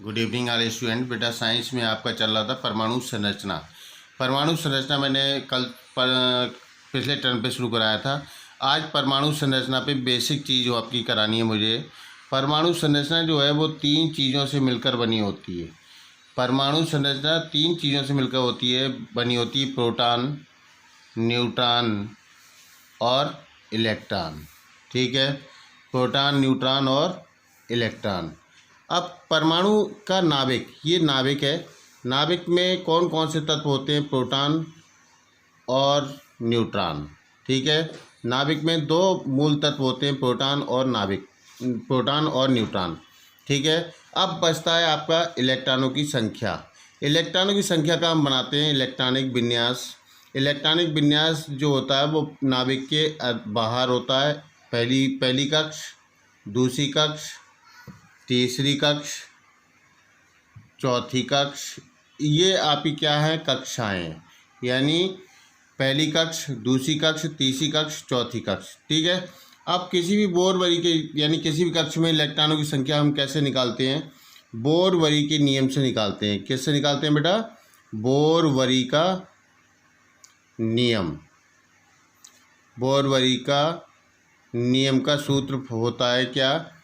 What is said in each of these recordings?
Good evening all student. बेटा science में आपका चल रहा था परमाणु संरचना। परमाणु संरचना मैंने पिछले टर्म पे शुरू कराया था। आज परमाणु संरचना पे बेसिक चीज़ जो आपकी करानी है मुझे। परमाणु संरचना जो है वो तीन चीज़ों से मिलकर बनी होती है। परमाणु संरचना तीन चीज़ों से मिलकर बनी होती है, प्रोटॉन, न्यूट्रॉन और इलेक्ट्रॉन। ठीक है, प्रोटॉन, न्यूट्रॉन और इलेक्ट्रॉन। अब परमाणु का नाभिक, ये नाभिक है। नाभिक में कौन कौन से तत्व होते हैं? प्रोटॉन और न्यूट्रॉन। ठीक है, नाभिक में दो मूल तत्व होते हैं, प्रोटॉन और न्यूट्रॉन। ठीक है, अब बचता है आपका इलेक्ट्रॉनों की संख्या। इलेक्ट्रॉनों की संख्या का हम बनाते हैं इलेक्ट्रॉनिक विन्यास। इलेक्ट्रॉनिक विन्यास जो होता है वो नाभिक के बाहर होता है। पहली कक्ष, दूसरी कक्ष, तीसरी कक्ष, चौथी कक्ष। ये आपकी क्या है? कक्षाएं। यानी पहली कक्ष, दूसरी कक्ष, तीसरी कक्ष, चौथी कक्ष। ठीक है, अब किसी भी बोर-वरी के यानी किसी भी कक्ष में इलेक्ट्रॉनों की संख्या हम कैसे निकालते हैं? बोर-वरी के नियम से निकालते हैं। किससे निकालते हैं बेटा? बोर-वरी का नियम। बोर-वरी का नियम का सूत्र होता है क्या?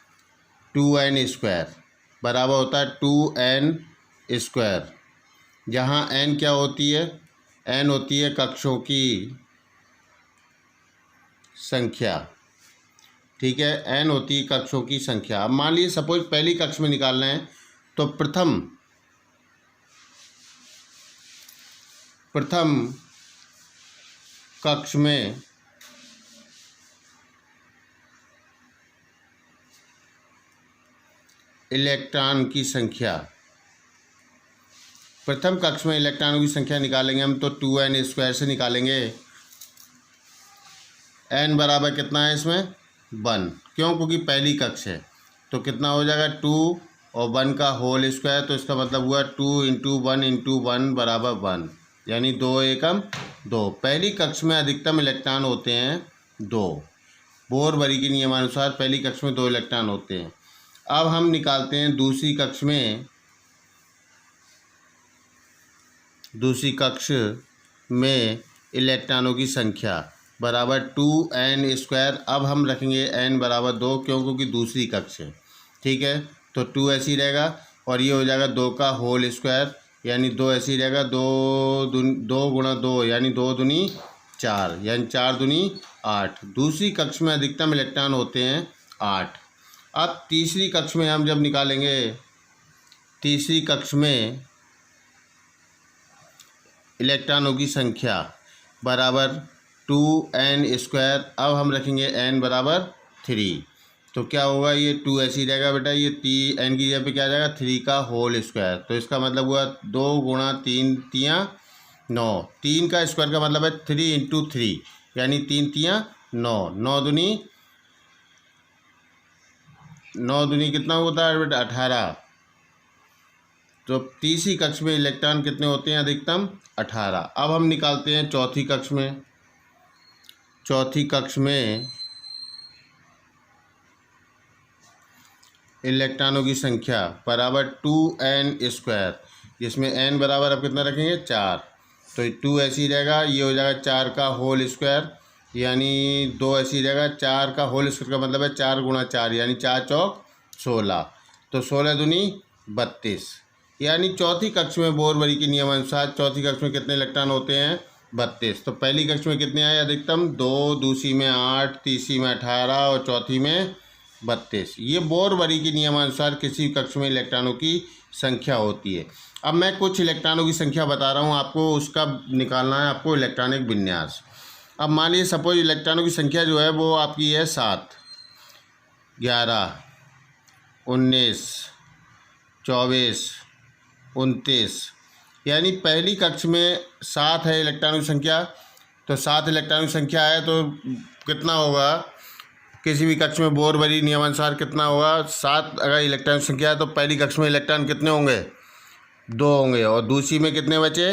2n² बराबर होता है 2n², जहाँ n क्या होती है? n होती है कक्षों की संख्या। ठीक है, n होती है कक्षों की संख्या। अब मान लीजिए सपोज पहली कक्ष में निकालना है तो प्रथम कक्ष में इलेक्ट्रॉन की संख्या, प्रथम कक्ष में इलेक्ट्रॉनों की संख्या निकालेंगे हम तो 2n² से निकालेंगे। n बराबर कितना है इसमें? 1। क्यों? क्योंकि पहली कक्ष है। तो कितना हो जाएगा? 2 और 1 का होल स्क्वायर। तो इसका मतलब हुआ 2 × 1 × 1 बराबर 1, यानी 2 एकम 2। पहली कक्ष में अधिकतम इलेक्ट्रॉन होते हैं 2। बोर-वरी के नियमानुसार पहली कक्ष में 2 इलेक्ट्रॉन होते हैं। अब हम निकालते हैं दूसरी कक्ष में इलेक्ट्रॉनों की संख्या बराबर 2n²। अब हम रखेंगे n बराबर 2, क्यों? क्योंकि दूसरी कक्ष है। ठीक है, तो 2 ऐसे ही रहेगा और ये हो जाएगा 2 का होल स्क्वायर, यानी 2 ऐसे ही रहेगा। 2 × 2 यानी 2 दूनी 4, यानी 4 दूनी 8। दूसरी कक्ष में अधिकतम इलेक्ट्रॉन होते हैं 8। अब तीसरी कक्ष में हम जब निकालेंगे, तीसरी कक्ष में इलेक्ट्रॉनों की संख्या बराबर 2n²। अब हम रखेंगे n बराबर 3। तो क्या होगा? ये 2 ऐसे ही रहेगा बेटा, ये n की जगह पे क्या आ जाएगा? 3 का होल स्क्वायर। तो इसका मतलब हुआ 2 × 3 × 9। 3 का स्क्वायर का मतलब है 3 × 3, यानी 3 × 9। 9 दूनी कितना होता है बेटा? 18। तो तीसरी कक्ष में इलेक्ट्रॉन कितने होते हैं? अधिकतम 18। अब हम निकालते हैं चौथी कक्ष में। चौथी कक्ष में इलेक्ट्रॉनों की संख्या बराबर 2n², जिसमें n बराबर अब कितना रखेंगे? 4। तो 2 ऐसे ही रहेगा, ये हो जाएगा 4 का होल स्क्वायर, यानी 2 ऐसे ही रहेगा। 4 का होल स्क्वायर का मतलब है 4 × 4, यानी 4 चौक 16। तो 16 दूनी 32, यानी चौथी कक्ष में बोर-वरी के नियमानुसार चौथी कक्ष में कितने इलेक्ट्रॉन होते हैं? 32। तो पहली कक्ष में कितने आए? अधिकतम 2, दूसरी में 8, तीसरी में 18 और चौथी में 32। ये बोर-वरी के नियमानुसार किसी कक्ष में इलेक्ट्रॉनों की संख्या होती है। अब मैं कुछ इलेक्ट्रॉनों की संख्या बता रहा हूँ आपको, उसका निकालना है आपको इलेक्ट्रॉनिक विन्यास। अब मान लीजिए सपोज इलेक्ट्रॉनों की संख्या जो है वो आपकी है 7, 11, 19, 24, 29। यानी पहली कक्ष में 7 है इलेक्ट्रॉनों की संख्या। तो 7 इलेक्ट्रॉनों की संख्या है तो कितना होगा? किसी भी कक्ष में बोर-वरी नियमानुसार कितना होगा? 7 अगर इलेक्ट्रॉन की संख्या है तो पहली कक्ष में इलेक्ट्रॉन कितने होंगे? 2 होंगे। और दूसरी में कितने बचे?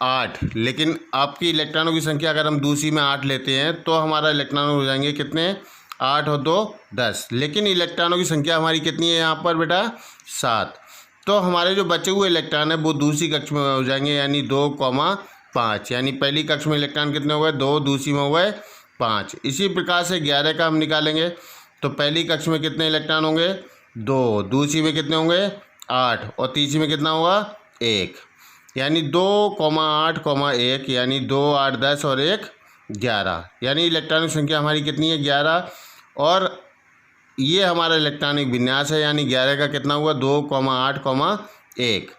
8। लेकिन आपकी इलेक्ट्रॉनों की संख्या अगर हम दूसरी में 8 लेते हैं तो हमारा इलेक्ट्रॉन हो जाएंगे कितने? 8 और 2 10। लेकिन इलेक्ट्रॉनों की संख्या हमारी कितनी है यहाँ पर बेटा? 7। तो हमारे जो बचे हुए इलेक्ट्रॉन है वो दूसरी कक्षा में हो जाएंगे, यानी 2,5, यानी पहली कक्षा में इलेक्ट्रॉन कितने हो गए 2, दूसरी में हो गए 5। इसी प्रकार से 11 का हम निकालेंगे तो पहली कक्षा में कितने इलेक्ट्रॉन होंगे 2, दूसरी में कितने होंगे 8 और तीसरी में कितना होगा 1, यानी 2,8,1, यानी 2, 8, 10 और 1 11, यानी इलेक्ट्रॉनिक संख्या हमारी कितनी है 11। और ये हमारा इलेक्ट्रॉनिक विन्यास है, यानी 11 का कितना हुआ 2,8,1।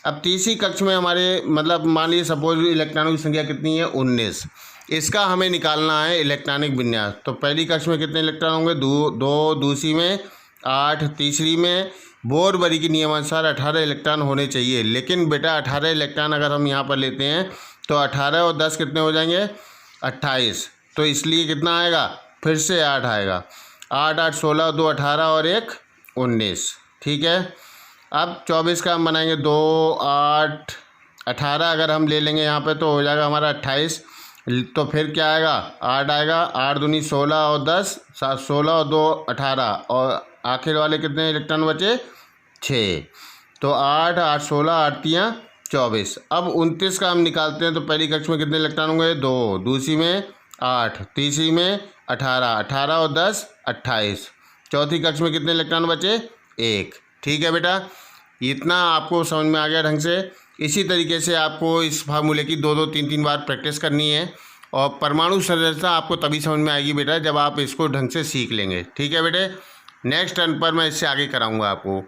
अब तीसरी कक्षा में हमारे मतलब मान लीजिए सपोज इलेक्ट्रॉनों की संख्या कितनी है 19, इसका हमें निकालना है इलेक्ट्रॉनिक विन्यास। तो पहली कक्षा में कितने इलेक्ट्रॉन होंगे 2, दूसरी में 8, तीसरी में बोर-बरी के नियमानुसार 18 इलेक्ट्रॉन होने चाहिए। लेकिन बेटा 18 इलेक्ट्रॉन अगर हम यहाँ पर लेते हैं तो 18 और 10 कितने हो जाएंगे 28, तो इसलिए कितना आएगा फिर से 8 आएगा, 8, 8, 16, 2, 18 और 1 19, ठीक है। अब 24 का हम बनाएंगे 2, 8, 18 अगर हम ले लेंगे यहाँ पे तो हो जाएगा हमारा 28, तो फिर क्या आएगा 8 आएगा, 8 दूनी 16 और 10 7, 16 और 2 18 और आखिर वाले कितने इलेक्ट्रॉन बचे 6, तो 8, 8, 16, 8 तियाँ 24। अब 29 का हम निकालते हैं तो पहली कक्षा में कितने इलेक्ट्रॉन होंगे 2, दूसरी में 8, तीसरी में 18, 18 और 10 28, चौथी कक्षा में कितने इलेक्ट्रॉन बचे 1, ठीक है बेटा। इतना आपको समझ में आ गया ढंग से। इसी तरीके से आपको इस फार्मूले की 2-2, 3-3 बार प्रैक्टिस करनी है और परमाणु संरचना आपको तभी समझ में आएगी बेटा जब आप इसको ढंग से सीख लेंगे, ठीक है बेटे। नेक्स्ट टर्न पर मैं इससे आगे कराऊंगा आपको।